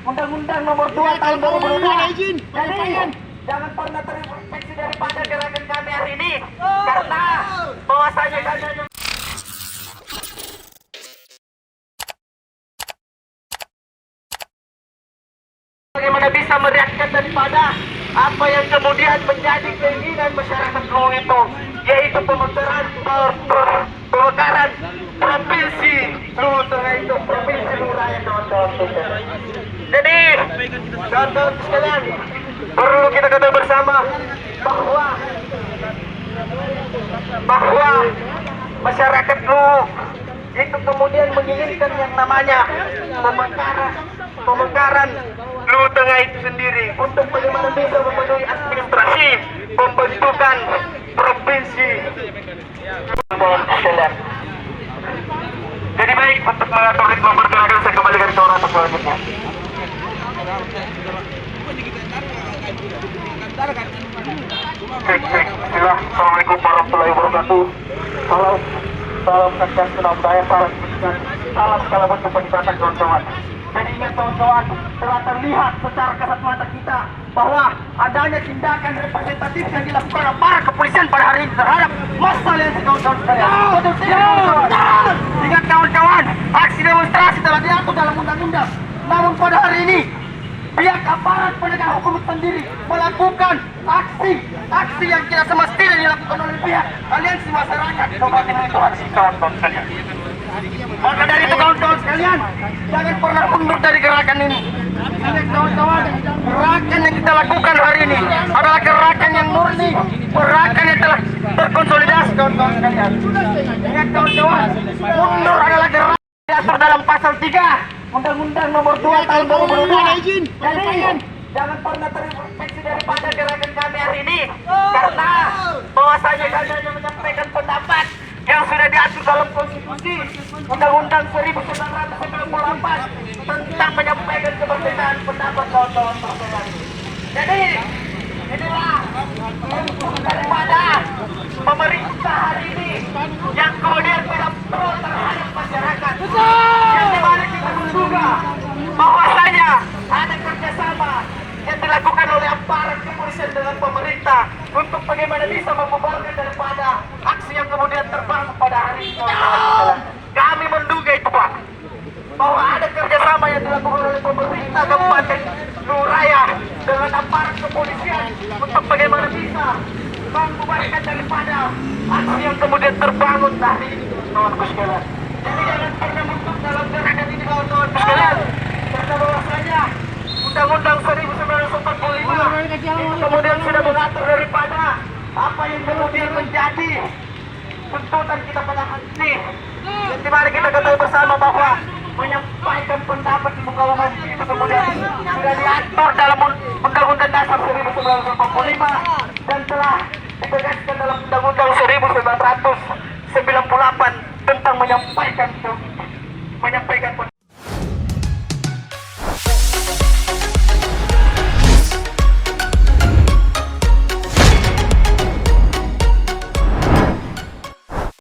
Undang-Undang Nomor 2 Tahun 2002. Jadi jangan pernah terinfeksi daripada gerakan kami hari ini, karena bahwasanya kami hanya bagaimana bisa mereaksikan daripada apa yang kemudian menjadi keinginan masyarakat Luwu itu, yaitu pemekaran provinsi Luwu Tengah itu, provinsi Luwu Raya, kawan-kawan. Jadi kawan-kawan sekalian, perlu kita ketahui bersama bahwa masyarakat Luwu itu kemudian menginginkan yang namanya pemekaran Luwu Tengah itu sendiri untuk bagaimana bisa memenuhi administrasi pembentukan provinsi. Jadi baik, untuk mengatur ritme pergerakan saya kembalikan ke orang selanjutnya. Assalamualaikum warahmatullahi wabarakatuh. Salam salam senam daya, salam segala bentuk peningkatan kawan-kawan. Jadi ingat kawan-kawan, telah terlihat secara kasat mata kita bahwa adanya tindakan representatif yang dilakukan oleh para kepolisian pada hari ini terhadap massa yang kawan-kawan sekalian. Betul tidak kawan-kawan? Ingat kawan-kawan, aksi demonstrasi telah diatur dalam undang-undang. Namun pada hari ini pihak aparat penegak hukum sendiri melakukan aksi yang tidak semestinya dilakukan oleh pihak aliansi masyarakat Kabupaten Situasi, kawan-kawan sekalian. Maka dari itu kawan-kawan sekalian, jangan pernah mundur dari gerakan ini. Ingat kawan-kawan, gerakan yang kita lakukan hari ini adalah gerakan yang murni, gerakan yang telah terkonsolidasi, kawan-kawan sekalian. Ingat kawan-kawan, mundur adalah gerakan diatur dalam pasal 3 Undang-Undang Nomor 2 Tahun 2002. Jadi jangan pernah terinfeksi daripada gerakan kami hari ini, karena bahwasanya kami hanya menyampaikan pendapat yang sudah diatur dalam konstitusi Undang-Undang 1944 tentang menyampaikan kemerdekaan pendapat, kawan-kawan sekalian. Jadi inilah daripada pemerintah hari ini yang kemudian tidak pro terhadap masyarakat, yang dimana kita menduga bahwasanya ada kerjasama yang dilakukan oleh aparat kepolisian dengan pemerintah untuk bagaimana bisa membubarkan daripada aksi yang kemudian terbangun pada hari ini. Kami menduga itu, Pak, bahwa ada kerjasama yang dilakukan oleh pemerintah Kabupaten Luwu Raya dengan aparat kepolisian untuk bagaimana bisa membubarkan daripada aksi yang kemudian terbangun hari ini, kawan-kawan sekalian. Jadi jangan pernah mundur dalam gerakan ini, kawan-kawan sekalian, karena bahwasanya Undang-Undang 1945 itu kemudian sudah mengatur daripada apa yang kemudian menjadi tuntutan kita pada hari ini. Jadi mari kita ketahui bersama bahwa menyampaikan pendapat di muka umum itu kemudian sudah diatur dalam Undang-Undang Dasar 1945 dan telah ditegaskan dalam Undang-Undang 1998 tentang menyampaikan pendapat.